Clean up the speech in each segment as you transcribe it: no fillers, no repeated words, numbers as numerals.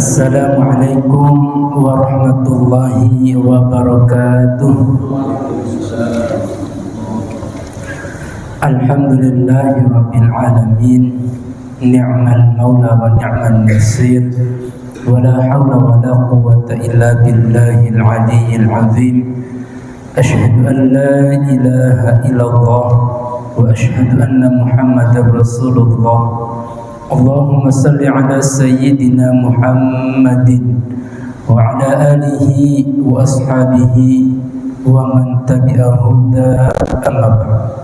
Assalamualaikum warahmatullahi wabarakatuh. Alhamdulillahi rabbil alamin. Ni'mal maula wa ni'mal nasir. Wa la hawla wa la quwwata illa billahil aliyyil azim. Asyhadu an la ilaha illallah wa asyhadu anna Muhammadar Rasulullah. Allahumma salli ala sayyidina Muhammadin wa ala alihi wa ashabihi wa man tabi'ahu da amma ba'd.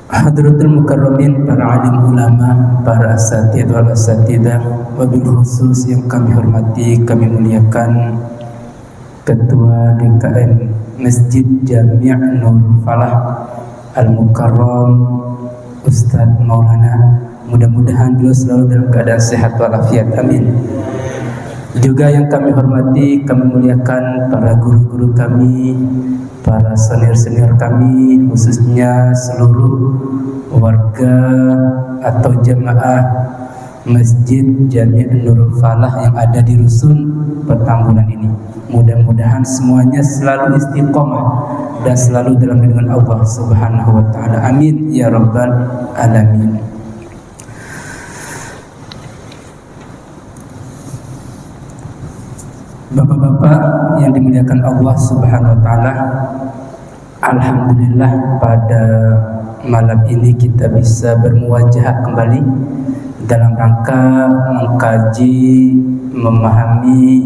Hadratul mukarramin, para alim ulama, para asatidz wal asatidah, wabil khusus yang kami hormati, kami muliakan Ketua DKM Masjid Jami' Nurul Falah Al-Mukarram Ustadz Maulana, mudah-mudahan beliau selalu dalam keadaan sehat walafiat, amin. Juga yang kami hormati, kami muliakan para guru-guru kami, para senior-senior kami, khususnya seluruh warga atau jamaah Masjid Jami' Nurul Falah yang ada di Rusun Petamburan ini. Mudah-mudahan semuanya selalu istiqomah dan selalu dalam lindungan Allah Subhanahu wa taala. Amin ya rabbal alamin. Bapak-bapak yang dimuliakan Allah Subhanahu wa taala, alhamdulillah pada malam ini kita bisa bermuwajahah kembali dalam rangka mengkaji, memahami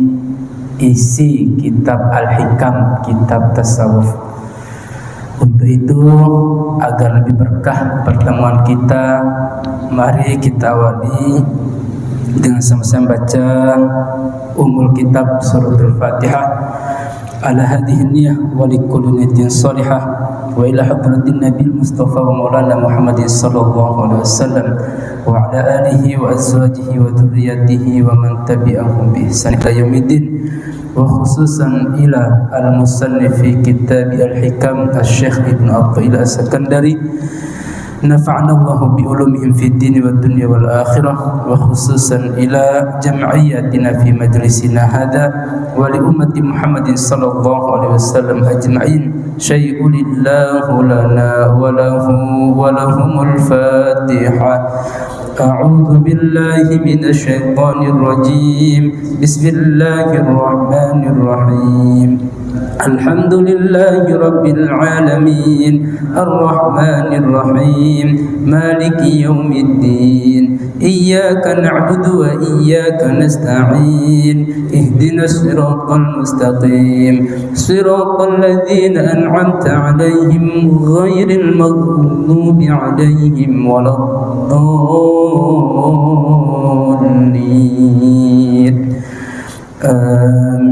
isi kitab Al-Hikam, kitab tasawuf. Untuk itu, agar lebih berkah pertemuan kita, mari kita awali dengan sama-sama baca umul kitab suratul Fatihah. Ala hadhihi niyyah wa likulli niyatin salihah wa ila hadratin Nabi Mustafa wa Maulana Muhammadin sallallahu alaihi wasallam wa ala alihi wa azwajihi wa dzurriyyatihi wa man tabi'ahum bi ihsan ila yaumiddin, wa khususan ila al-musannif fi kitab al-hikam Asy-Syaikh Ibnu Athaillah As-Sakandari, nafa'ana Allah bi ulumihim fid din wad dunya wal akhirah, wa khususan ila jam'iyyatina fi majlisina hadha wa li ummati Muhammadin sallallahu alaihi wasallam ajma'in. Syai'ulillahu lana wa lahu wa lahumul Fatihah. A'udzu billahi minasy syaithanir rajim. Bismillahirrahmanirrahim. Alhamdulillahi rabbil alamin. Arrahmanir rahim. Maliki yaumiddin. Iyyaka na'budu wa iyyaka nasta'in. Ihdinas siratal mustaqim. Siratal ladzina an'amta 'alaihim ghairil maghdubi 'alaihim waladdallin. Amin.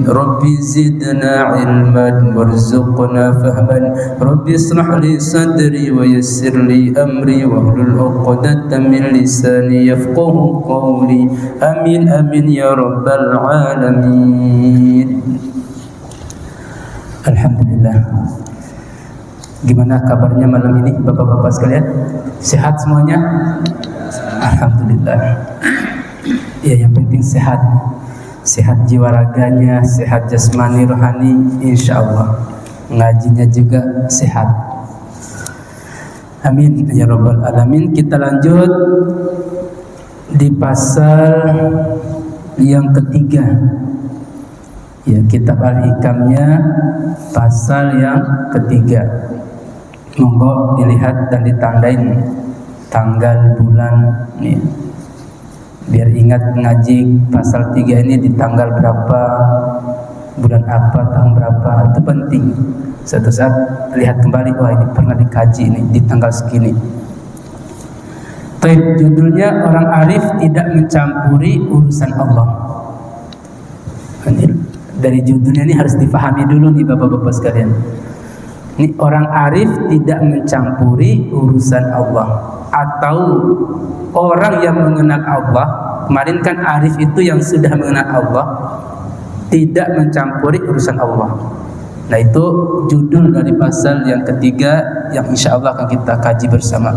Rabbi zidna ilman warzuqna fahman. Rabbi ishrah li sadri wa yassir li amri wahlul 'uqdatam min lisani yafqahu qawli. Amin amin ya rabbal alamin. Alhamdulillah. Gimana kabarnya malam ini Bapak-bapak sekalian? Sehat semuanya? Alhamdulillah. Ya, yang penting sehat. Sehat jiwa raganya, sehat jasmani rohani, insyaallah. Ngajinya juga sehat. Amin ya rabbal alamin. Kita lanjut di pasal yang ketiga. Ya, kitab Al-Hikamnya pasal yang ketiga. Monggo dilihat dan ditandain tanggal bulan nih. Biar ingat ngaji pasal 3 ini di tanggal berapa, bulan apa, tahun berapa, itu penting. Suatu saat lihat kembali, wah ini pernah dikaji ini di tanggal segini. Judulnya orang arif tidak mencampuri urusan Allah. Ini dari judulnya ini harus dipahami dulu nih Bapak-bapak sekalian. Ini orang arif tidak mencampuri urusan Allah, atau orang yang mengenal Allah. Kemarin kan arif itu yang sudah mengenal Allah, tidak mencampuri urusan Allah. Nah, itu judul dari pasal yang ketiga yang insya Allah akan kita kaji bersama.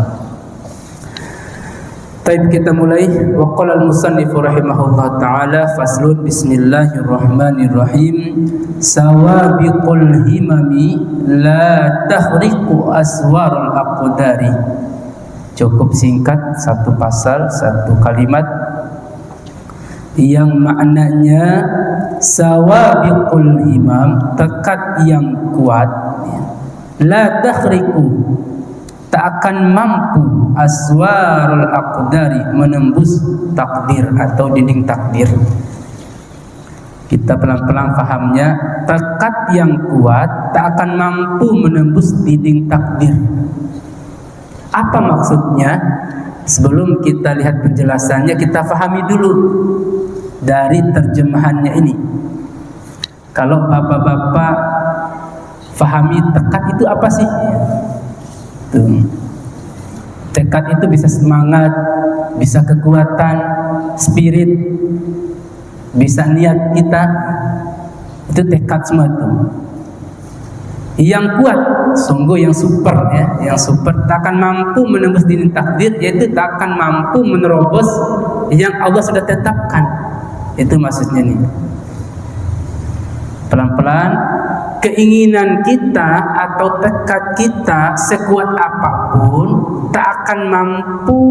Baik, kita mulai. Wa qala al-musannif rahimahullah taala, faslun, bismillahirrahmanirrahim. Sawabiqul himami la tahriqu aswarul aqdari. Cukup singkat, satu pasal, satu kalimat yang maknanya sawabiqul himam, tekad yang kuat, la tahriqu, tak akan mampu, aswarul aqdari, menembus takdir atau dinding takdir. Kita pelan-pelan fahamnya. Tekad yang kuat tak akan mampu menembus dinding takdir. Apa maksudnya? Sebelum kita lihat penjelasannya, kita fahami dulu dari terjemahannya ini. Kalau bapak-bapak fahami tekad itu apa sih? Tekad itu bisa semangat, bisa kekuatan, spirit, bisa niat kita. Itu tekad semua itu. Yang kuat, sungguh yang super ya, yang super, tak akan mampu menembus dinding takdir, yaitu tak akan mampu menerobos yang Allah sudah tetapkan. Itu maksudnya nih. Pelan-pelan, keinginan kita atau tekad kita sekuat apapun tak akan mampu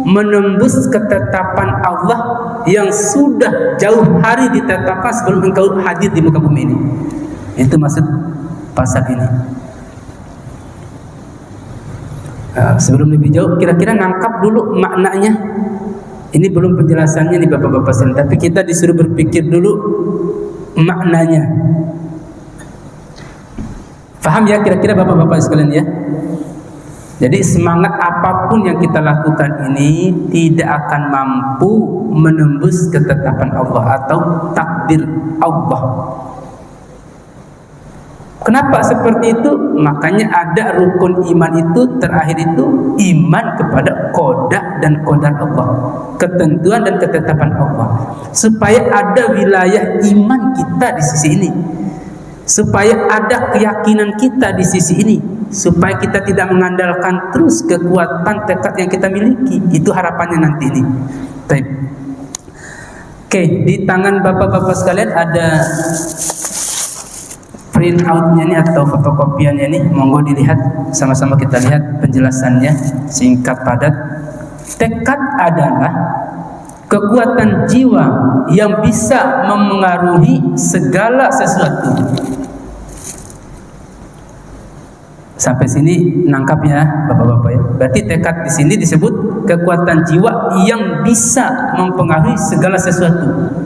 menembus ketetapan Allah yang sudah jauh hari ditetapkan sebelum engkau hadir di muka bumi ini. Itu maksud pasal ini. Nah, sebelum lebih jauh, kira-kira nangkap dulu maknanya. Ini belum penjelasannya nih bapak-bapak sekalian, tapi kita disuruh berpikir dulu maknanya. Faham ya kira-kira bapak-bapak sekalian ya? Jadi semangat apapun yang kita lakukan ini tidak akan mampu menembus ketetapan Allah atau takdir Allah. Kenapa seperti itu? Makanya ada rukun iman itu, terakhir itu iman kepada qada dan qadar Allah, ketentuan dan ketetapan Allah, supaya ada wilayah iman kita di sisi ini, supaya ada keyakinan kita di sisi ini, supaya kita tidak mengandalkan terus kekuatan tekad yang kita miliki. Itu harapannya nanti ini. Baik. Oke, di tangan bapak-bapak sekalian ada print outnya nih atau fotokopiannya nih, monggo dilihat, sama-sama kita lihat penjelasannya singkat padat. Tekad adalah kekuatan jiwa yang bisa memengaruhi segala sesuatu. Sampai sini nangkap ya bapak-bapak ya. Berarti tekad di sini disebut kekuatan jiwa yang bisa mempengaruhi segala sesuatu.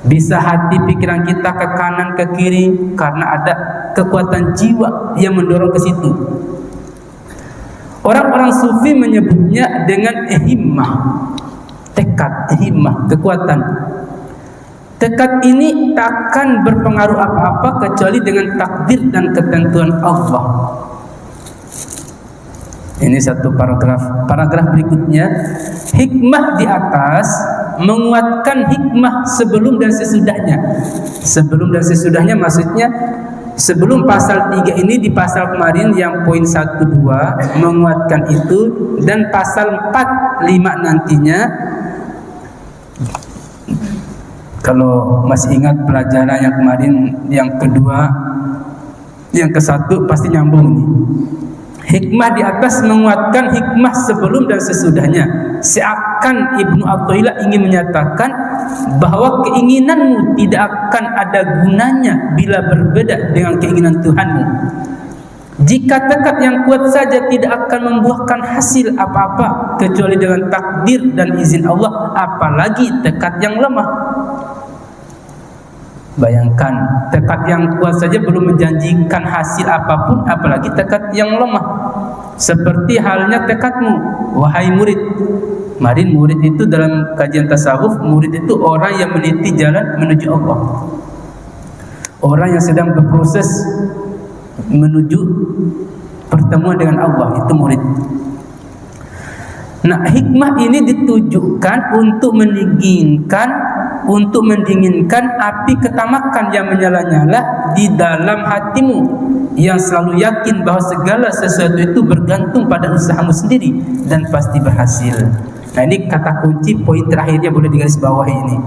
Bisa hati pikiran kita ke kanan ke kiri karena ada kekuatan jiwa yang mendorong ke situ. Orang-orang sufi menyebutnya dengan himmah, tekad, himmah, kekuatan. Tekad ini takkan berpengaruh apa-apa kecuali dengan takdir dan ketentuan Allah. Ini satu paragraf. Paragraf berikutnya, hikmah di atas menguatkan hikmah sebelum dan sesudahnya. Sebelum dan sesudahnya maksudnya sebelum pasal 3 ini, di pasal kemarin yang poin 1, 2 menguatkan itu, dan pasal 4, 5 nantinya. Kalau masih ingat pelajaran yang kemarin, yang kedua, yang ke-1 pasti nyambung nih. Hikmah di atas menguatkan hikmah sebelum dan sesudahnya. Seakan Ibnu Athaillah ingin menyatakan bahwa keinginanmu tidak akan ada gunanya bila berbeda dengan keinginan Tuhanmu. Jika tekad yang kuat saja tidak akan membuahkan hasil apa-apa kecuali dengan takdir dan izin Allah, apalagi tekad yang lemah. Bayangkan, tekad yang kuat saja belum menjanjikan hasil apapun, apalagi tekad yang lemah. Seperti halnya tekadmu, wahai murid. Kemarin murid itu dalam kajian tasawuf, murid itu orang yang meniti jalan menuju Allah. Orang yang sedang berproses menuju pertemuan dengan Allah, itu murid. Nah, hikmah ini ditujukan untuk mendinginkan api ketamakan yang menyala-nyala di dalam hatimu, yang selalu yakin bahwa segala sesuatu itu bergantung pada usahamu sendiri dan pasti berhasil. Nah, ini kata kunci poin terakhirnya, boleh digarisbawahi ini.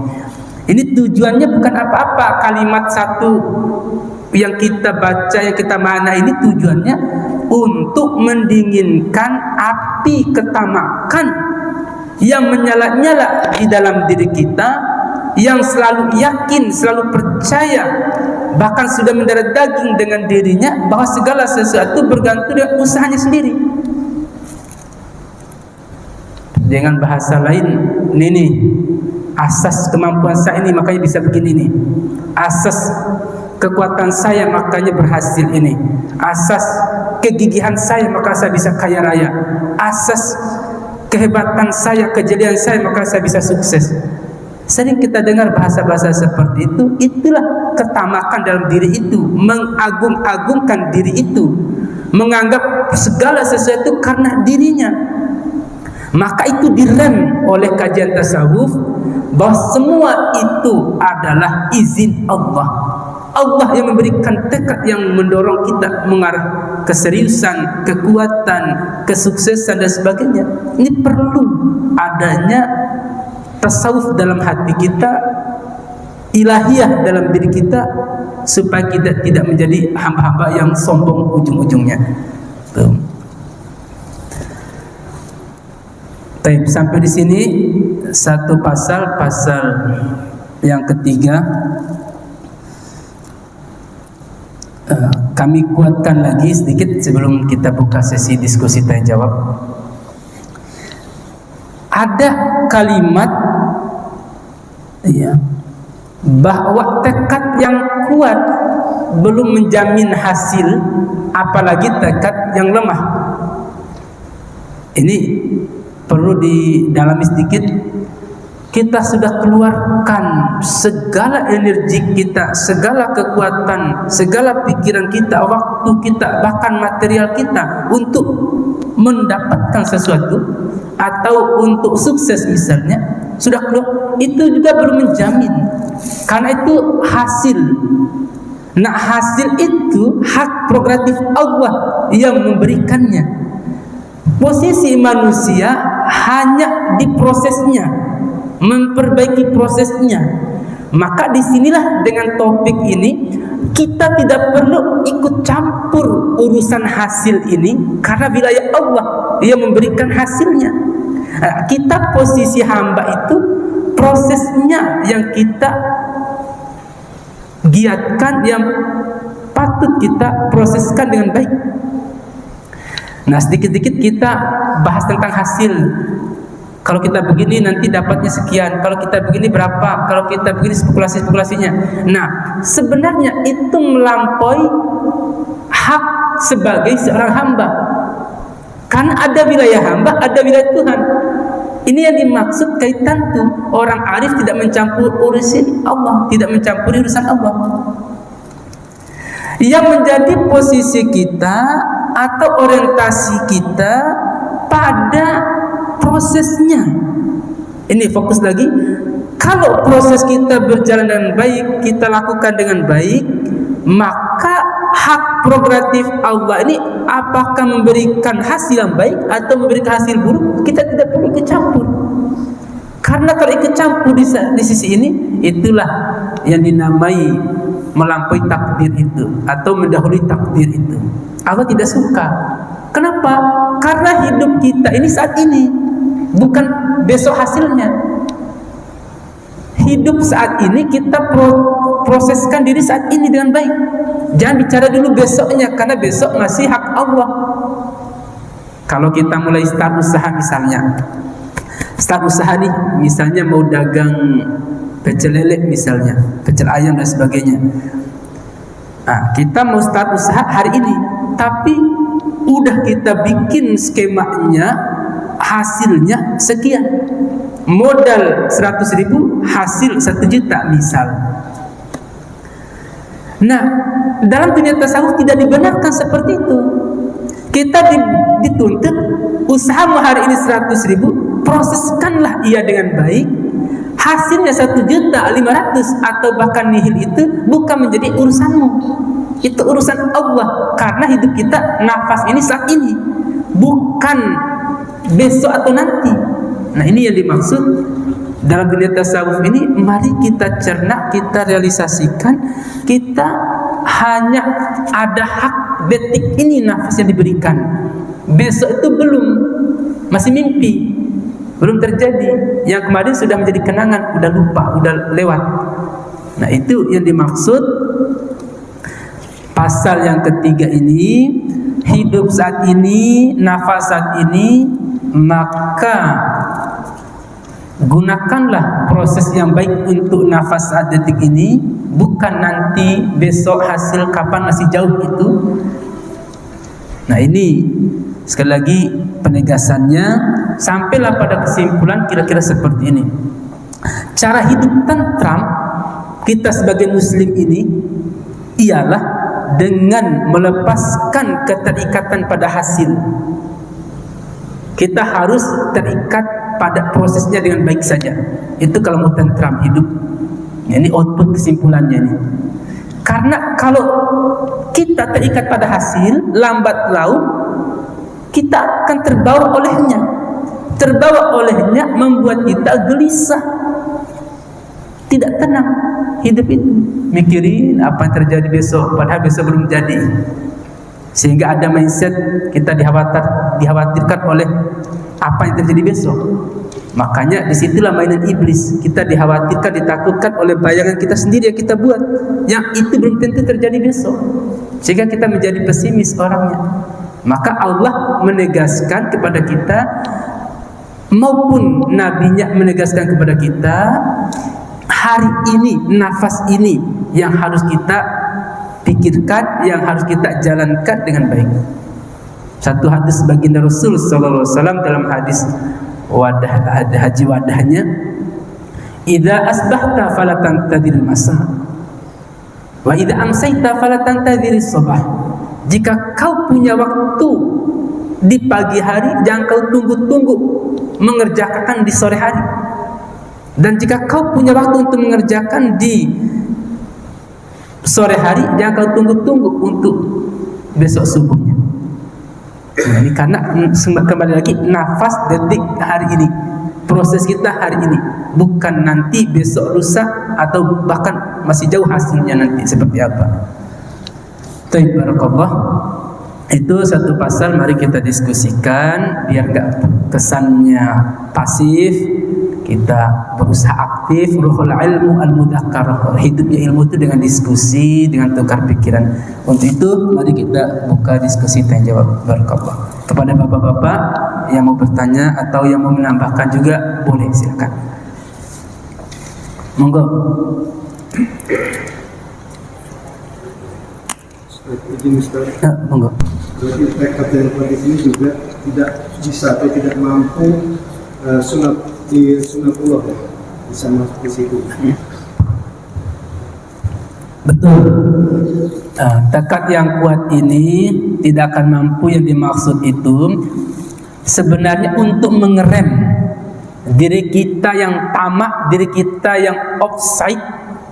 Ini tujuannya bukan apa-apa, kalimat satu yang kita baca, yang kita makna ini tujuannya untuk mendinginkan api ketamakan yang menyala-nyala di dalam diri kita, yang selalu yakin, selalu percaya, bahkan sudah mendarah daging dengan dirinya bahwa segala sesuatu bergantung dengan usahanya sendiri. Dengan bahasa lain, ini asas kemampuan saya ini makanya bisa begini nih. Asas kekuatan saya makanya berhasil ini. Asas kegigihan saya maka saya bisa kaya raya. Asas kehebatan saya, kejelian saya maka saya bisa sukses. Sering kita dengar bahasa-bahasa seperti itu. Itulah ketamakan dalam diri itu, mengagung-agungkan diri itu, menganggap segala sesuatu karena dirinya. Maka itu direm oleh kajian tasawuf bahwa semua itu adalah izin Allah. Allah yang memberikan tekad yang mendorong kita mengarah keseriusan, kekuatan, kesuksesan dan sebagainya. Ini perlu adanya tasawuf dalam hati kita, ilahiyah dalam diri kita, supaya kita tidak menjadi hamba-hamba yang sombong ujung-ujungnya. Sampai di sini satu pasal yang ketiga. Kami kuatkan lagi sedikit sebelum kita buka sesi diskusi tanya jawab. Ada kalimat bahwa tekad yang kuat belum menjamin hasil, apalagi tekad yang lemah. Ini perlu didalami sedikit. Kita sudah keluarkan segala energi kita, segala kekuatan, segala pikiran kita, waktu kita, bahkan material kita untuk mendapatkan sesuatu atau untuk sukses misalnya, sudah keluar, itu juga belum menjamin, karena itu hasil. Nah, hasil itu hak prerogatif Allah yang memberikannya. Posisi manusia hanya di prosesnya, memperbaiki prosesnya. Maka disinilah dengan topik ini kita tidak perlu ikut campur urusan hasil ini, karena wilayah Allah yang memberikan hasilnya. Kita posisi hamba itu prosesnya yang kita giatkan, yang patut kita proseskan dengan baik. Nah, sedikit-sedikit kita bahas tentang hasil. Kalau kita begini nanti dapatnya sekian, kalau kita begini berapa, kalau kita begini spekulasi-spekulasinya. Nah, sebenarnya itu melampaui hak sebagai seorang hamba. Karena ada wilayah hamba, ada wilayah Tuhan. Ini yang dimaksud kaitan tuh. Orang arif tidak mencampur urusan Allah, tidak mencampuri urusan Allah. Yang menjadi posisi kita atau orientasi kita pada prosesnya. Ini fokus lagi. Kalau proses kita berjalan dengan baik, kita lakukan dengan baik, maka hak prerogatif Allah ini apakah memberikan hasil yang baik atau memberikan hasil buruk, kita tidak perlu ikut campur. Karena kalau ikut campur di sisi ini, itulah yang dinamai melampaui takdir itu atau mendahului takdir itu. Allah tidak suka. Kenapa? Karena hidup kita ini saat ini, bukan besok hasilnya. Hidup saat ini kita proseskan diri saat ini dengan baik. Jangan bicara dulu besoknya, karena besok masih hak Allah. Kalau kita mulai start usaha misalnya, start usaha nih, misalnya mau dagang pecel lele misalnya, pecel ayam dan sebagainya. Nah, kita mau start usaha hari ini, tapi udah kita bikin skemanya, hasilnya sekian. Modal 100.000, hasil 1 juta misal. Nah, dalam dunia tasawuf tidak dibenarkan seperti itu. Kita dituntut usaha hari ini 100.000, proseskanlah ia dengan baik. Hasilnya 1.500.000 atau bahkan nihil itu bukan menjadi urusanmu. Itu urusan Allah, karena hidup kita nafas ini saat ini, bukan besok atau nanti. Nah, ini yang dimaksud dalam dunia tasawuf ini. Mari kita cerna, kita realisasikan, kita hanya ada hak detik ini nafas yang diberikan. Besok itu belum, masih mimpi, belum terjadi. Yang kemarin sudah menjadi kenangan, udah lupa, udah lewat. Nah, itu yang dimaksud pasal yang ketiga ini. Hidup saat ini, nafas saat ini, maka gunakanlah proses yang baik untuk nafas saat detik ini, bukan nanti besok hasil kapan, masih jauh itu. Nah, ini sekali lagi penegasannya, sampailah pada kesimpulan kira-kira seperti ini. Cara hidup tentram kita sebagai muslim ini ialah dengan melepaskan keterikatan pada hasil. Kita harus terikat pada prosesnya dengan baik saja. Itu kalau mau tentram hidup. Ini output kesimpulannya ini. Karena kalau kita terikat pada hasil, lambat laun kita akan terbawa olehnya. Terbawa olehnya membuat kita gelisah, tidak tenang hidup itu, mikirin apa yang terjadi besok, padahal besok belum jadi. Sehingga ada mindset kita dikhawatirkan oleh apa yang terjadi besok. Makanya disitulah mainan iblis. Kita dikhawatirkan, ditakutkan oleh bayangan kita sendiri yang kita buat, yang itu belum tentu terjadi besok, sehingga kita menjadi pesimis orangnya. Maka Allah menegaskan kepada kita, maupun nabinya menegaskan kepada kita, hari ini, nafas ini yang harus kita pikirkan, yang harus kita jalankan dengan baik. Satu hadis baginda Rasul sallallahu alaihi wasallam dalam hadis wadah, ada haji wadahnya, idza asbahta fala tantadhir masa wa idza amsayta fala tantadhir sabah. Jika kau punya waktu di pagi hari, jangan kau tunggu-tunggu mengerjakan di sore hari. Dan jika kau punya waktu untuk mengerjakan di sore hari, jangan kau tunggu-tunggu untuk besok subuhnya. Nah, ini karena kembali lagi nafas detik hari ini, proses kita hari ini, bukan nanti besok lusa atau bahkan masih jauh hasilnya nanti seperti apa. Barakallah. Itu satu pasal, mari kita diskusikan biar enggak kesannya pasif. Kita berusaha aktif, ruhul ilmu al-mudzakarah. Hidupnya ilmu itu dengan diskusi, dengan tukar pikiran. Untuk itu mari kita buka diskusi tanya jawab. Barakallah. Kepada bapak-bapak yang mau bertanya atau yang mau menambahkan juga boleh, silakan. Monggo. Izin Ustaz. Monggo. Berarti tekad dan kondisi ini juga tidak bisa atau tidak mampu sunatullah ya, bisa masuk di situ. Betul. Tekad yang kuat ini tidak akan mampu. Yang dimaksud itu sebenarnya untuk mengerem diri kita yang tamak, diri kita yang offside,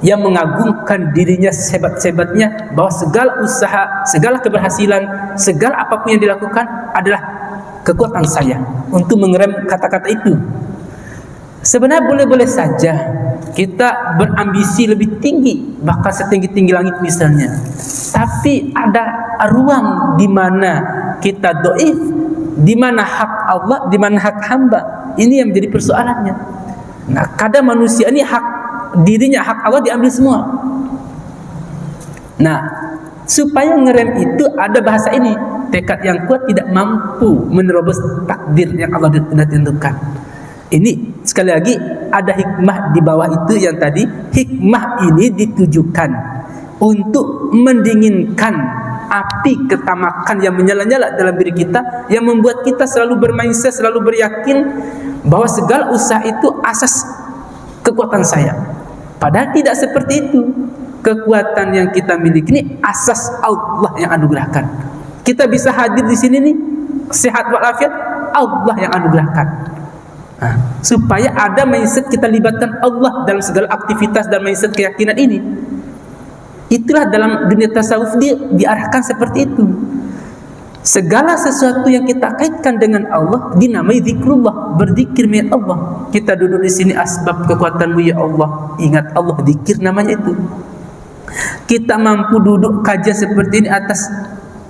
yang mengagungkan dirinya sehebat-hebatnya bahwa segala usaha, segala keberhasilan, segala apapun yang dilakukan adalah kekuatan saya, untuk mengerem kata-kata itu. Sebenarnya boleh-boleh saja kita berambisi lebih tinggi, bahkan setinggi-tinggi langit misalnya. Tapi ada ruang di mana kita dhaif, di mana hak Allah, di mana hak hamba. Ini yang menjadi persoalannya. Nah, kadang manusia ini hak dirinya, hak Allah diambil semua. Nah, supaya ngerem itu ada bahasa ini, tekad yang kuat tidak mampu menerobos takdir yang Allah sudah tentukan. Ini sekali lagi ada hikmah di bawah itu yang tadi. Hikmah ini ditujukan untuk mendinginkan api ketamakan yang menyala-nyala dalam diri kita, yang membuat kita selalu bermindset, selalu beryakin bahwa segala usaha itu asas kekuatan saya. Padahal tidak seperti itu. Kekuatan yang kita miliki ini asas Allah yang anugerahkan. Kita bisa hadir di sini nih sehat walafiat, Allah yang anugerahkan. Supaya ada mindset kita libatkan Allah dalam segala aktivitas dan mindset keyakinan ini. Itulah dalam dunia tasawuf diarahkan seperti itu. Segala sesuatu yang kita kaitkan dengan Allah dinamai zikrullah, berzikir dengan Allah. Kita duduk di sini asbab kekuatanmu ya Allah, ingat Allah, zikir namanya itu. Kita mampu duduk kajian seperti ini atas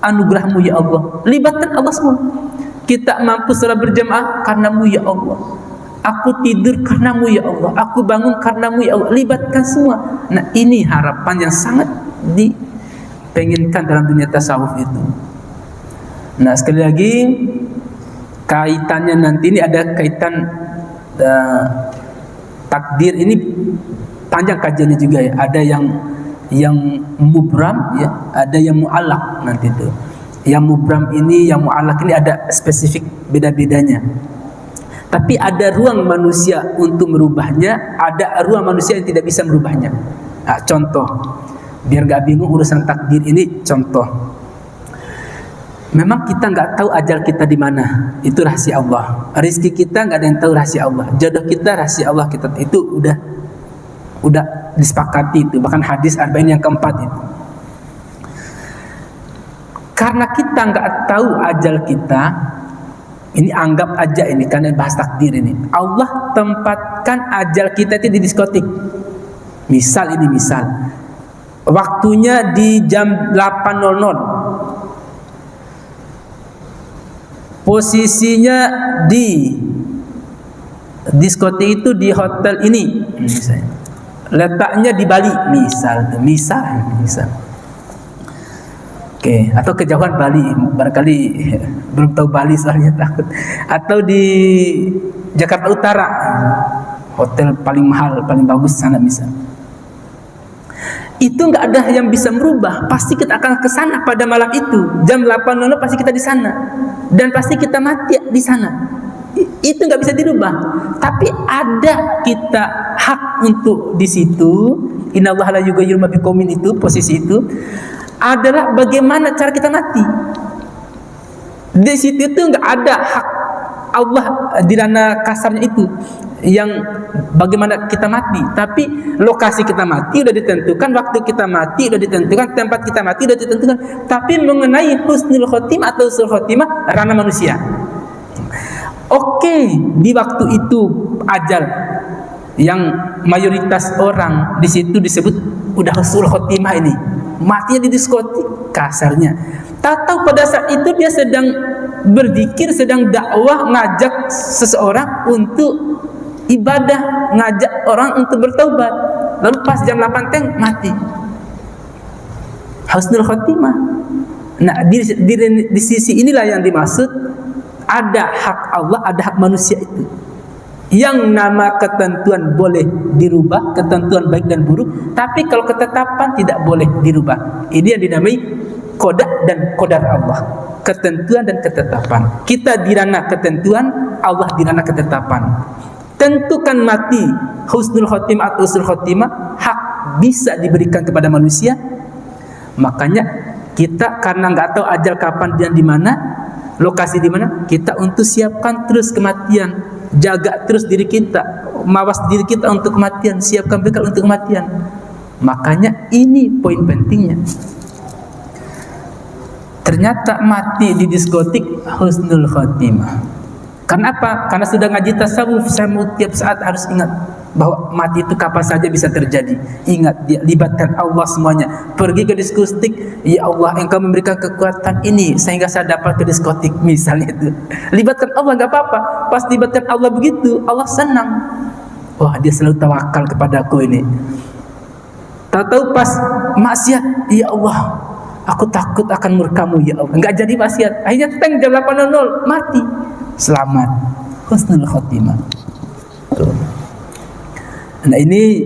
anugerahmu ya Allah, libatkan Allah semua. Kita mampu salat berjamaah karenamu ya Allah, aku tidur karenamu ya Allah, aku bangun karenamu ya Allah, libatkan semua. Nah, ini harapan yang sangat dipenginkan dalam dunia tasawuf itu. Nah, sekali lagi kaitannya nanti ini ada kaitan takdir ini panjang kajiannya juga ya. Ada yang mubram ya, ada yang mu'allaq nanti itu. Yang mubram ini, yang mu'allaq ini ada spesifik beda-bedanya. Tapi ada ruang manusia untuk merubahnya, ada ruang manusia yang tidak bisa merubahnya. Nah, contoh, biar gak bingung urusan takdir ini, contoh. Memang kita nggak tahu ajal kita di mana, itu rahasia Allah. Rizki kita nggak ada yang tahu, rahasia Allah. Jodoh kita rahasia Allah, kita itu udah disepakati itu, bahkan hadis arba'in yang keempat itu. Karena kita nggak tahu ajal kita, ini anggap aja ini karena bahas takdir ini. Allah tempatkan ajal kita itu di diskotik. Misal waktunya di jam 8.00. Posisinya di diskotik itu di hotel ini misalnya. Letaknya di Bali misal. Oke, atau kejauhan Bali, barangkali belum tahu Bali soalnya takut. Atau di Jakarta Utara, hotel paling mahal, paling bagus sana misal. Itu nggak ada yang bisa merubah. Pasti kita akan ke sana pada malam itu. Jam 8.00 pasti kita di sana. Dan pasti kita mati di sana. Itu nggak bisa dirubah. Tapi ada kita hak untuk di situ. Innallaha la yughayyiru ma biqaumin, itu posisi itu adalah bagaimana cara kita mati. Di situ itu nggak ada hak Allah di ranah kasarnya itu yang bagaimana kita mati, tapi lokasi kita mati udah ditentukan, waktu kita mati udah ditentukan, tempat kita mati udah ditentukan. Tapi mengenai husnul khotimah atau sul khotimah ranah manusia. Oke, di waktu itu ajal yang mayoritas orang di situ disebut udah husnul khotimah ini, matinya di diskotik kasarnya. Tahu pada saat itu dia sedang berzikir, sedang dakwah, ngajak seseorang untuk ibadah, ngajak orang untuk bertaubat. Lalu pas jam 8 teng mati. Husnul khotimah. Nah, di sisi inilah yang dimaksud ada hak Allah, ada hak manusia itu. Yang nama ketentuan boleh dirubah, ketentuan baik dan buruk, tapi kalau ketetapan tidak boleh dirubah. Ini yang dinamai qada dan qadar Allah. Ketentuan dan ketetapan. Kita di ranah ketentuan, Allah di ranah ketetapan. Tentukan mati husnul khotimah atau usul khotimah, hak bisa diberikan kepada manusia. Makanya kita karena nggak tahu ajal kapan dan di mana, lokasi di mana, kita untuk siapkan terus kematian, jaga terus diri kita, mawas diri kita untuk kematian, siapkan bekal untuk kematian. Makanya ini poin pentingnya. Ternyata mati di diskotik husnul khotimah. Karena apa? Karena sudah ngaji tasawuf, saya mau tiap saat harus ingat bahwa mati itu kapan saja bisa terjadi. Ingat, libatkan Allah semuanya. Pergi ke diskotik, ya Allah, Engkau memberikan kekuatan ini sehingga saya dapat ke diskotik, misalnya itu. Libatkan Allah, nggak apa-apa. Pas libatkan Allah begitu, Allah senang. Wah, dia selalu tawakal kepadaku ini. Tahu-tahu pas maksiat, ya Allah, aku takut akan murkamu ya Allah. Nggak jadi maksiat. Akhirnya teng jam 8.00 mati. Selamat, husnul khotimah. Nah, ini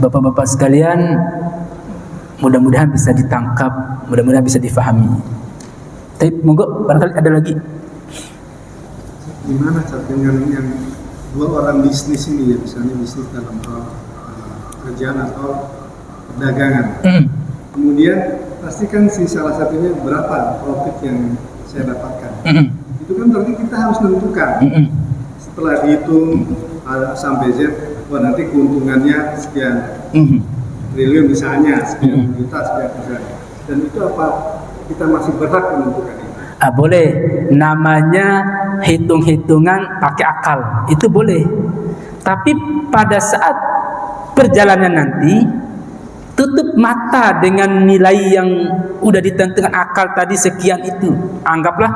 bapak-bapak sekalian, mudah-mudahan bisa ditangkap, mudah-mudahan bisa difahami. Tapi monggo barangkali ada lagi. Gimana cara dengan yang dua orang bisnis ini ya, misalnya bisnis dalam hal kerjaan atau perdagangan. Kemudian pastikan si salah satunya berapa profit yang saya dapatkan. Itu kan berarti kita harus menentukan. Setelah dihitung sampai Z, nanti keuntungannya sekian triliun misalnya, sekian juta, sekian persen. Dan itu apa kita masih berhak menentukan itu? Boleh. Namanya hitung-hitungan pakai akal. Itu boleh. Tapi pada saat perjalanan nanti, tutup mata dengan nilai yang udah ditentukan akal tadi sekian itu. Anggaplah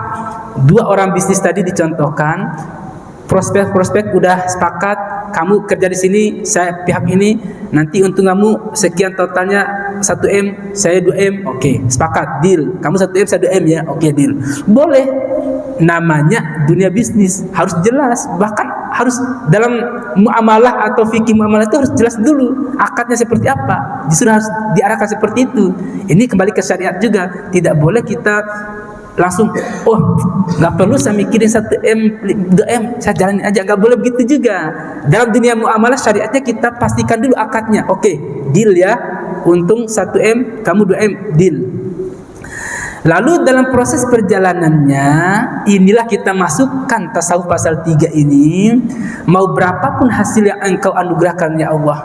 dua orang bisnis tadi dicontohkan, prospek udah sepakat, kamu kerja di sini, saya pihak ini, nanti untung kamu sekian totalnya 1M, saya 2M, oke, sepakat, deal. Kamu 1M, saya 2M ya, oke, deal. Boleh. Namanya dunia bisnis, harus jelas, bahkan harus dalam muamalah atau fikih muamalah itu harus jelas dulu akadnya seperti apa, justru harus diarahkan seperti itu. Ini kembali ke syariat juga, tidak boleh kita langsung nggak perlu saya mikirin 1M 2M, saya jalanin aja, nggak boleh begitu juga. Dalam dunia muamalah syariatnya kita pastikan dulu akadnya, oke, deal ya, untung 1M, kamu 2M, deal. Lalu dalam proses perjalanannya, inilah kita masukkan tasawuf pasal 3 ini. Mau berapapun hasil yang engkau anugerahkan ya Allah,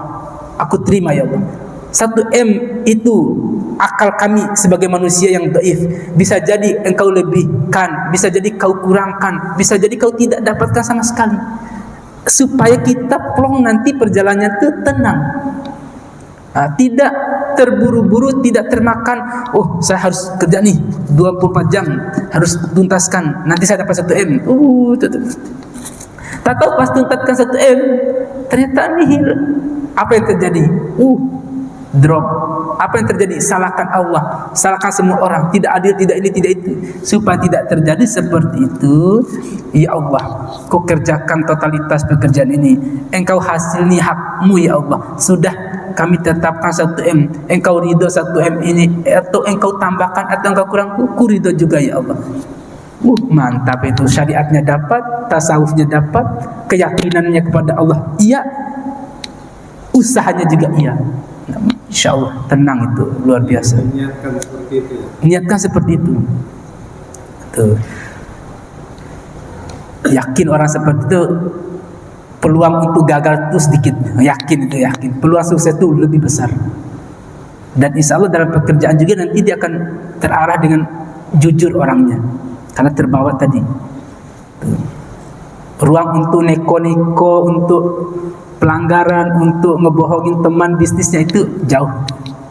aku terima ya Allah. 1M itu akal kami sebagai manusia yang dhaif. Bisa jadi engkau lebihkan, bisa jadi kau kurangkan, bisa jadi kau tidak dapatkan sama sekali. Supaya kita plong nanti perjalanannya itu tenang. Tidak terburu-buru, tidak termakan. Saya harus kerja nih 24 jam, harus tuntaskan, nanti saya dapat 1M. Tak tahu pas tuntaskan 1M, ternyata nihil. Apa yang terjadi? Drop. Apa yang terjadi? Salahkan Allah, salahkan semua orang, tidak adil, tidak ini, tidak itu. Supaya tidak terjadi seperti itu, ya Allah, Kau kerjakan totalitas pekerjaan ini. Engkau hasilnya hakmu ya Allah. Sudah kami tetapkan 1M, engkau ridho 1M ini, atau engkau tambahkan atau engkau kurang, ku ridho juga ya Allah. Mantap itu, syariatnya dapat, tasawufnya dapat, keyakinannya kepada Allah iya, usahanya juga iya. Insya Allah tenang, itu luar biasa. Niatkan seperti itu ya? Niatkan seperti itu. Tuh. Yakin orang seperti itu peluang untuk gagal itu sedikit. Yakin itu, yakin. Peluang sukses itu lebih besar. Dan insya Allah dalam pekerjaan juga nanti dia akan terarah dengan jujur orangnya, karena terbawa tadi. Tuh. Ruang untuk neko-neko, untuk pelanggaran, untuk ngebohongin teman bisnisnya itu jauh,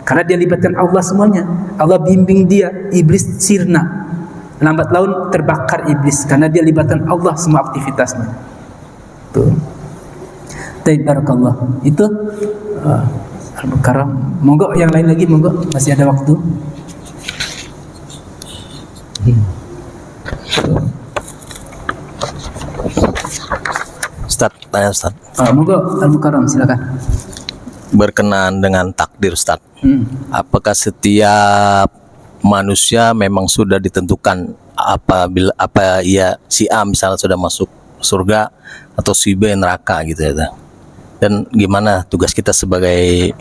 karena dia libatkan Allah semuanya. Allah bimbing dia, iblis sirna, lambat laun terbakar iblis karena dia libatkan Allah semua aktivitasnya. Tuh. Barakallah. Itu Al-Mukarram. Monggo yang lain lagi, monggo, masih ada waktu. Ustaz, tanya Ustaz. Monggo Al-Mukarram, silakan. Berkenaan dengan takdir Ustaz. Apakah setiap manusia memang sudah ditentukan apa si A misalnya sudah masuk surga atau si B neraka gitu ya? Dan gimana tugas kita sebagai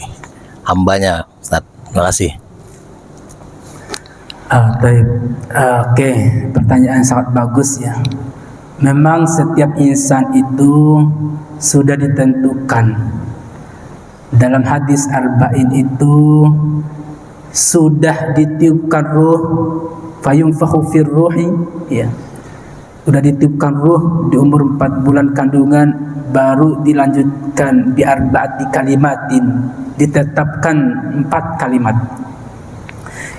hambanya Ustaz? Terima kasih. Oke, pertanyaan sangat bagus ya. Memang setiap insan itu sudah ditentukan. Dalam hadis arba'in itu sudah ditiupkan ruh, fayunfakhu fir ruhi, ya. Sudah ditiupkan ruh di umur 4 bulan kandungan, baru dilanjutkan bi arba'ati kalimatin, ditetapkan 4 kalimat.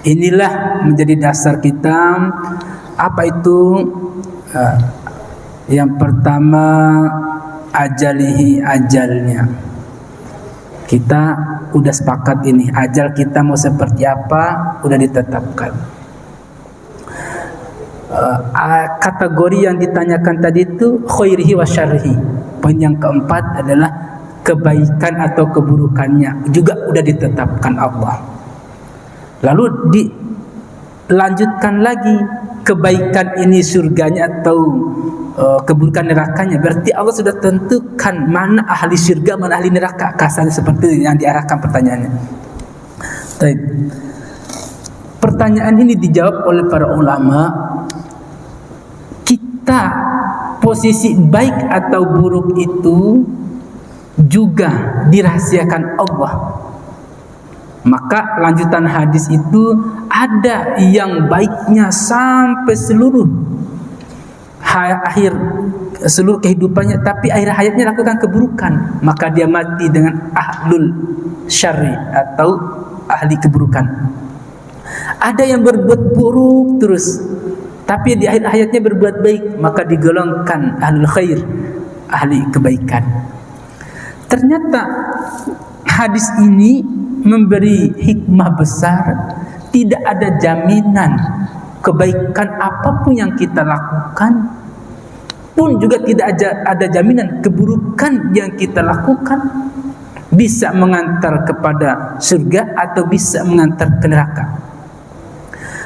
Inilah menjadi dasar kita. Apa itu? Yang pertama, ajalihi, ajalnya. Kita udah sepakat ini, ajal kita mau seperti apa, udah ditetapkan. Kategori yang ditanyakan tadi itu khairihi wa syarrihi. Poin yang keempat adalah kebaikan atau keburukannya, juga udah ditetapkan Allah. Lalu dilanjutkan lagi, kebaikan ini surganya atau keburukan nerakanya. Berarti Allah sudah tentukan mana ahli surga, mana ahli neraka. Kasarnya seperti yang diarahkan pertanyaannya. Baik. Pertanyaan ini dijawab oleh para ulama. Kita posisi baik atau buruk itu juga dirahasiakan Allah. Maka lanjutan hadis itu ada yang baiknya sampai seluruh kehidupannya, tapi akhir hayatnya lakukan keburukan, maka dia mati dengan ahlul syarri atau ahli keburukan. Ada yang berbuat buruk terus, tapi di akhir hayatnya berbuat baik, maka digolongkan ahlul khair, ahli kebaikan. Ternyata hadis ini memberi hikmah besar. Tidak ada jaminan kebaikan apapun yang kita lakukan, pun juga tidak ada jaminan keburukan yang kita lakukan bisa mengantar kepada surga atau bisa mengantar ke neraka.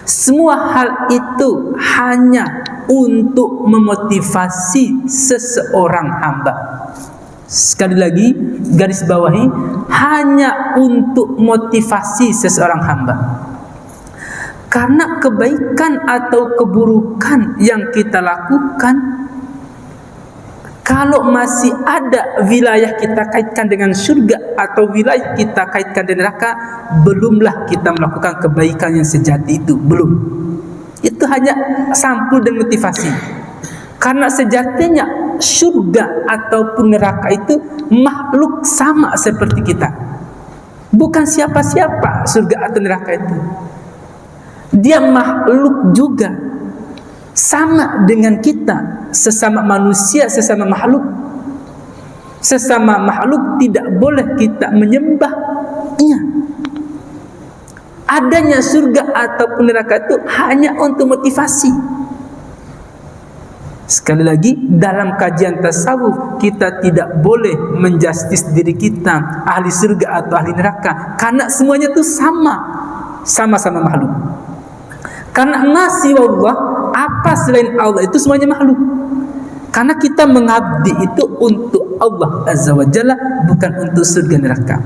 Semua hal itu hanya untuk memotivasi seseorang hamba. Sekali lagi, garis bawahi, hanya untuk motivasi seseorang hamba. Karena kebaikan atau keburukan yang kita lakukan, kalau masih ada wilayah kita kaitkan dengan surga atau wilayah kita kaitkan dengan neraka, belumlah kita melakukan kebaikan yang sejati itu. Belum. Itu hanya sampul dan motivasi. Karena sejatinya surga ataupun neraka itu makhluk sama seperti kita. Bukan siapa-siapa surga atau neraka itu. Dia makhluk juga, sama dengan kita, sesama manusia, sesama makhluk. Sesama makhluk tidak boleh kita menyembahnya. Adanya surga ataupun neraka itu hanya untuk motivasi. Sekali lagi, dalam kajian tasawuf kita tidak boleh menjustis diri kita ahli surga atau ahli neraka, karena semuanya itu sama-sama makhluk. Karena masih Allah, apa selain Allah itu semuanya makhluk. Karena kita mengabdi itu untuk Allah Azza wa Jalla, bukan untuk surga neraka.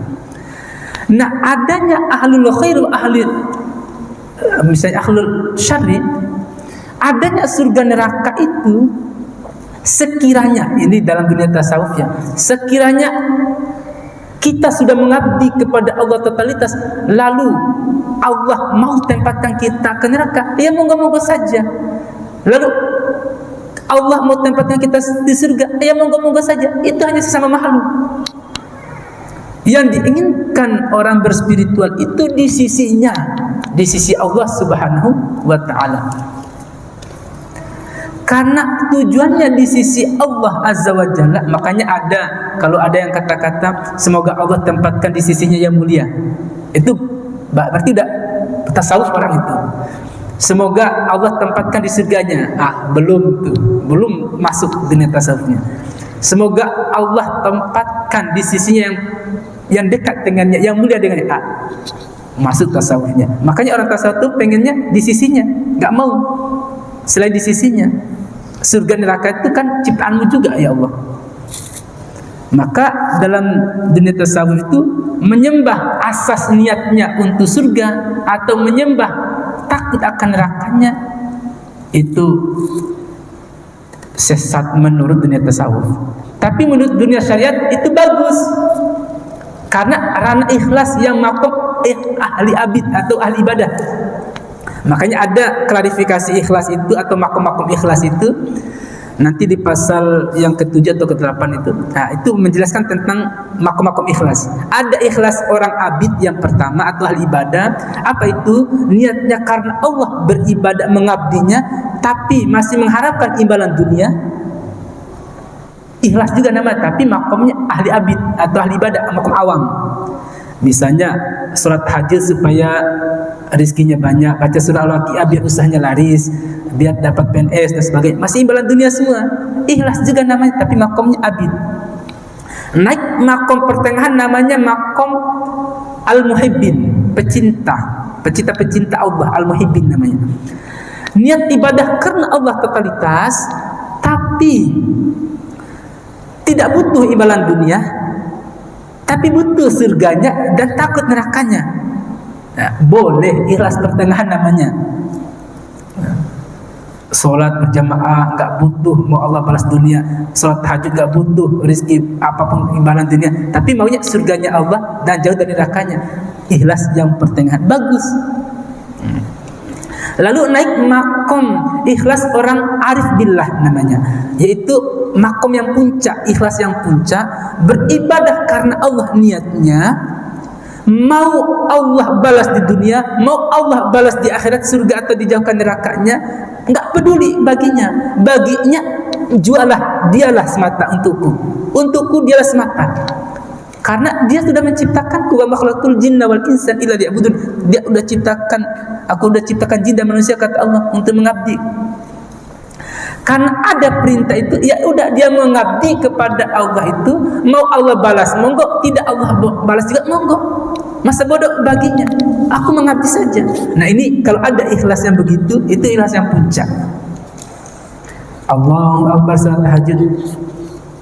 Nah, adanya ahlul khair, misalnya ahlul syarri, adanya surga neraka itu sekiranya, ini dalam dunia tasawuf ya, sekiranya kita sudah mengabdi kepada Allah totalitas, lalu Allah mau tempatkan kita ke neraka, ya monggo-monggo saja. Lalu Allah mau tempatkan kita di surga, ya monggo-monggo saja. Itu hanya sesama makhluk. Yang diinginkan orang berspiritual itu di sisinya, di sisi Allah Subhanahu wa ta'ala. Karena tujuannya di sisi Allah Azza wa Jalla, makanya kalau ada yang kata-kata semoga Allah tempatkan di sisinya yang mulia, itu berarti tidak tasawuf orang itu. Semoga Allah tempatkan di surganya, belum masuk dunia tasawufnya. Semoga Allah tempatkan di sisinya yang dekat dengannya, yang mulia dengannya, masuk tasawufnya. Makanya orang tasawuf itu pengennya di sisinya, nggak mau selain di sisinya. Surga neraka itu kan ciptaanmu juga ya Allah. Maka dalam dunia tasawuf itu menyembah asas niatnya untuk surga atau menyembah takut akan nerakanya, itu sesat menurut dunia tasawuf. Tapi menurut dunia syariat itu bagus. Karena ranah ikhlas yang makom ahli abid atau ahli ibadah. Makanya ada klarifikasi ikhlas itu atau makom-makom ikhlas itu nanti di pasal yang ke-7 atau ke-8 itu. Nah, itu menjelaskan tentang makom-makom ikhlas. Ada ikhlas orang abid yang pertama atau ahli ibadah. Apa itu? Niatnya karena Allah beribadah mengabdinya, tapi masih mengharapkan imbalan dunia. Ikhlas juga nama, tapi makomnya ahli abid atau ahli ibadah, makom awam. Misalnya surat tahajud supaya rizkinya banyak, baca surah Al-Waqiah biar usahanya laris, biar dapat PNS dan sebagainya. Masih imbalan dunia semua. Ikhlas juga namanya, tapi makomnya abid. Naik makom pertengahan namanya makom al-muhibbin, pecinta. pecinta Allah, al-muhibbin namanya. Niat ibadah karena Allah totalitas, tapi tidak butuh imbalan dunia, tapi butuh surganya dan takut nerakanya. Nah, boleh ikhlas pertengahan namanya. Sholat berjamaah nggak butuh mau Allah balas dunia, sholat tahajud nggak butuh rezeki apapun imbalan dunia, tapi maunya surganya Allah dan jauh dari nerakanya. Ikhlas yang pertengahan bagus. Lalu naik makom ikhlas orang arif billah namanya, yaitu makom yang puncak, ikhlas yang puncak, beribadah karena Allah niatnya, mau Allah balas di dunia, mau Allah balas di akhirat, surga atau dijauhkan nerakanya, nggak peduli baginya. Baginya jualah dialah semata untukku dialah semata. Karena dia sudah menciptakanku, wa makhlaqul jinna wal insa illa liya'budun. Dia sudah ciptakan, aku sudah ciptakan jin dan manusia kata Allah untuk mengabdi. Karena ada perintah itu, ya udah dia mengabdi kepada Allah itu, mau Allah balas monggo, tidak Allah balas juga monggo. Masa bodoh baginya, aku mengabdi saja. Nah ini kalau ada ikhlas yang begitu, itu ikhlas yang puncak. Allahu Akbar salat tahajud,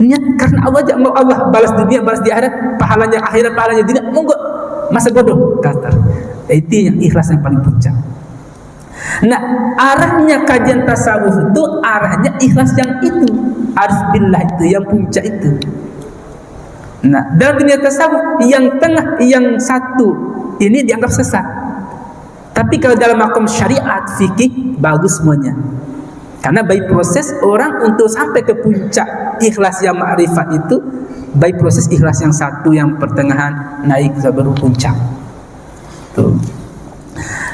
niat karena Allah aja, mau Allah balas dunia, balas di akhirat, pahalanya akhirat, pahalanya dunia, monggo. Masa bodoh kata. Itu yang ikhlas yang paling puncak. Nah, arahnya kajian tasawuf itu arahnya ikhlas yang itu, arif billah itu, yang puncak itu. Nah, dalam dunia tasawuf yang tengah, yang satu ini dianggap sesat. Tapi kalau dalam makom syariat fikih bagus semuanya. Karena by proses orang untuk sampai ke puncak ikhlas yang ma'rifat itu, by proses ikhlas yang satu, yang pertengahan naik baru puncak. Tuh.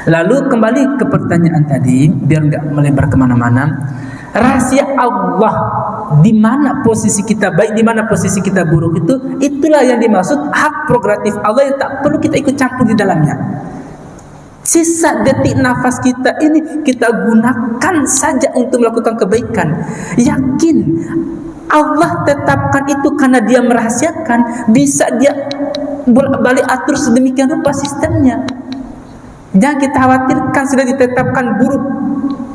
Lalu kembali ke pertanyaan tadi, biar nggak melebar kemana-mana. Rahasia Allah di mana posisi kita baik, di mana posisi kita buruk itu, itulah yang dimaksud hak prerogatif Allah yang tak perlu kita ikut campur di dalamnya. Sisa detik nafas kita ini kita gunakan saja untuk melakukan kebaikan. Yakin Allah tetapkan itu karena Dia merahasiakan, bisa Dia bolak-balik atur sedemikian rupa sistemnya. Jangan kita khawatirkan sudah ditetapkan buruk.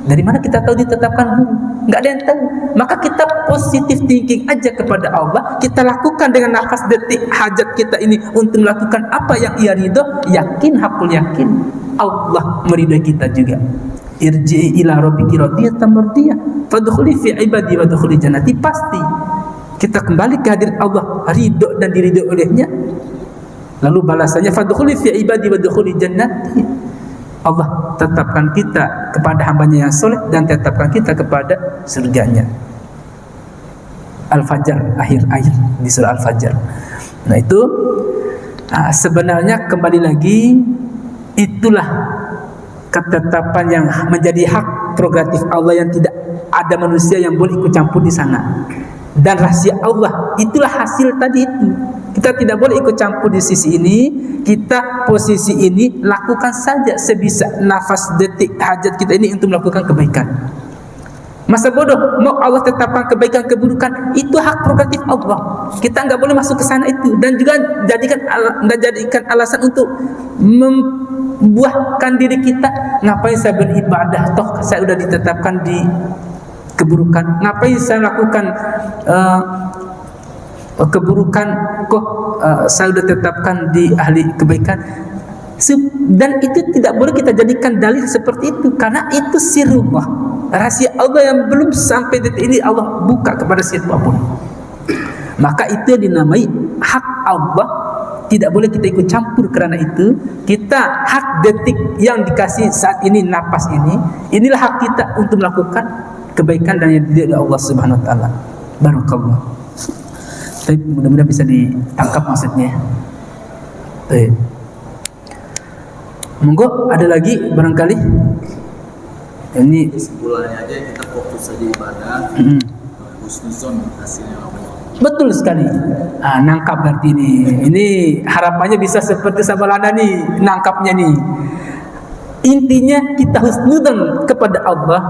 Dari mana kita tahu ditetapkan buruk? Nggak ada yang tahu. Maka kita positive thinking aja kepada Allah. Kita lakukan dengan nafas detik hajat kita ini untuk melakukan apa yang Ia ridho. Yakin, hakul yakin, Allah meridhai kita juga. Irji'i ila rabbiki radiyatan mardiyah fadkhuli fi ibadi wadkhuli jannati. Pasti kita kembali ke hadirat Allah, ridho dan diridhoi olehnya. Lalu balasannya fadkhuli fi ibadi wadkhuli jannati. Allah tetapkan kita kepada hambanya yang soleh dan tetapkan kita kepada surganya. Al-Fajr, akhir ayat di surah Al-Fajr. Nah itu sebenarnya kembali lagi, itulah ketetapan yang menjadi hak prerogatif Allah yang tidak ada manusia yang boleh ikut campur di sana. Dan rahasia Allah itulah hasil tadi itu. Kita tidak boleh ikut campur di sisi ini. Kita posisi ini lakukan saja sebisa nafas detik hajat kita ini untuk melakukan kebaikan. Masa bodoh mau Allah tetapkan kebaikan keburukan, itu hak prerogatif Allah. Kita nggak boleh masuk ke sana itu, dan juga jadikan alasan untuk membuahkan diri kita. Ngapain saya beribadah, toh saya sudah ditetapkan di keburukan. Ngapain saya melakukan keburukan, kok saya sudah tetapkan di ahli kebaikan. Dan itu tidak boleh kita jadikan dalil seperti itu, karena itu sirullah, rahasia Allah yang belum sampai detik ini Allah buka kepada siapapun. Maka itu dinamai hak Allah, tidak boleh kita ikut campur. Karena itu kita hak detik yang dikasih saat ini, napas ini, inilah hak kita untuk melakukan kebaikan dan yang dilihat oleh Allah Subhanahu wa taala. Barakallah. Tapi mudah-mudahan bisa ditangkap maksudnya. Monggo, ada lagi barangkali? Ini kesimpulannya aja, kita fokus saja ibadah, husnuzon hasilnya Allah. Betul sekali. Nangkap berarti ini harapannya bisa seperti Sabalana nih, nangkapnya nih. Intinya kita husnuzon kepada Allah,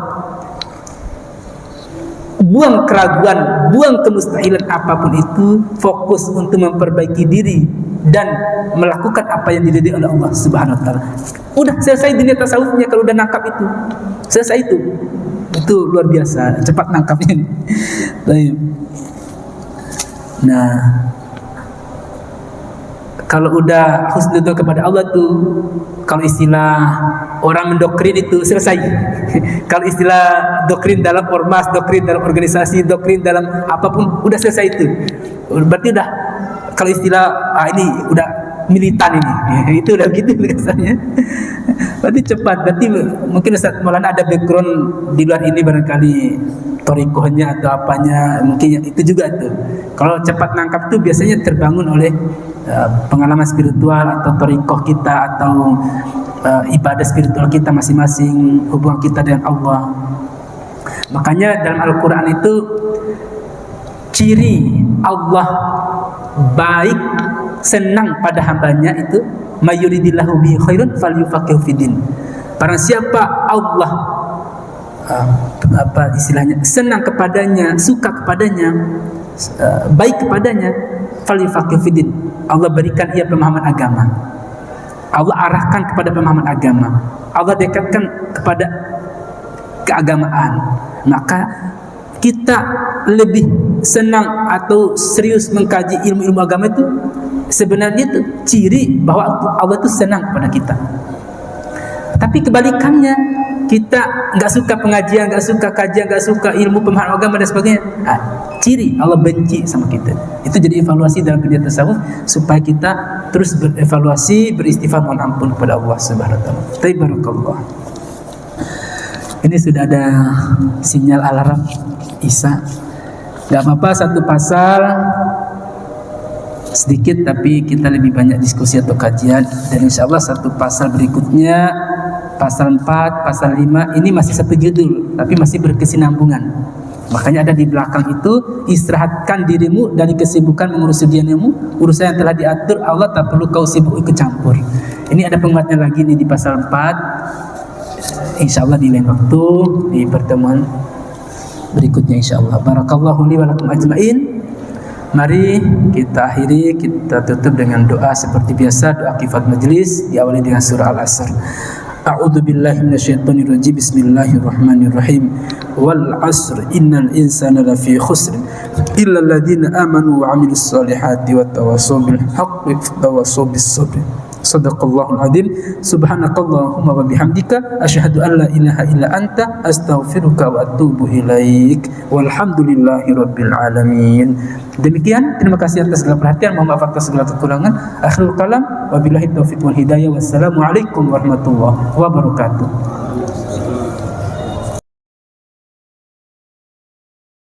buang keraguan, buang kemustahilan apapun itu, fokus untuk memperbaiki diri dan melakukan apa yang diridhai oleh Allah Subhanahu wa taala. Udah selesai dunia tasawufnya kalau udah nangkap itu. Selesai itu. Itu luar biasa, cepat nangkapnya. Baik. Nah, kalau udah husnudzon kepada Allah tuh, kalau istilah orang mendoktrin itu selesai. Kalau istilah doktrin dalam ormas, doktrin dalam organisasi, doktrin dalam apapun udah selesai itu. Berarti udah, kalau istilah ini udah militan ini. Itu udah gitu biasanya. Berarti cepat. Berarti mungkin Ustaz Maulana ada background di luar ini barangkali, torikohnya atau apanya, mungkin itu juga tuh. Kalau cepat nangkap tuh biasanya terbangun oleh pengalaman spiritual atau torikoh kita atau ibadah spiritual kita masing-masing, hubungan kita dengan Allah. Makanya dalam Al-Quran itu ciri Allah baik, senang pada hambanya itu mayuridillahu bihi khairun falyufaqihu fiddin. Barang siapa Allah istilahnya senang kepadanya, suka kepadanya, baik kepadanya, falyufaqihu fiddin. Allah berikan ia pemahaman agama. Allah arahkan kepada pemahaman agama. Allah dekatkan kepada keagamaan. Maka kita lebih senang atau serius mengkaji ilmu-ilmu agama itu sebenarnya itu ciri bahwa Allah itu senang kepada kita. Tapi kebalikannya, kita nggak suka pengajian, nggak suka kajian, nggak suka ilmu pemahaman agama dan sebagainya, ciri Allah benci sama kita. Itu jadi evaluasi dalam dunia tasawuf supaya kita terus berevaluasi, beristighfar, mohon ampun kepada Allah Subhanahu wa taala. Tabarakallah. Ini sudah ada sinyal alarm Isya. Gak apa-apa, satu pasal sedikit tapi kita lebih banyak diskusi atau kajian, dan insyaallah satu pasal berikutnya, pasal 4, pasal 5 ini masih satu judul tapi masih berkesinambungan. Makanya ada di belakang itu, istirahatkan dirimu dari kesibukan mengurus duniamu, urusan yang telah diatur Allah tak perlu kau sibuk ikut campur. Ini ada penguatnya lagi nih di pasal 4. Insyaallah di lain waktu, di pertemuan berikutnya insyaallah. Barakallahu li wa lakum ajmain. Mari kita akhiri, kita tutup dengan doa seperti biasa, doa kifat majlis, diawali dengan surah Al-Asr. A'udzu billahi minasyaitonir rajim. Bismillahirrahmanirrahim. Wal 'asr innal insana lafi khusr illa alladziina aamanu wa 'amilus shaalihati wa tawassaw bil haqqi wa tawassaw bis sabr. Shadaqallahul azim. Subhanakallahumma wa bihamdika asyhadu an la ilaha illa anta astaghfiruka wa atubu ilaik. Walhamdulillahi rabbil alamin. Demikian, terima kasih atas segala perhatian, mohon maaf atas segala kekurangan. Akhirul kalam, wabillahi taufiq wal hidayah. Wassalamualaikum warahmatullahi wabarakatuh.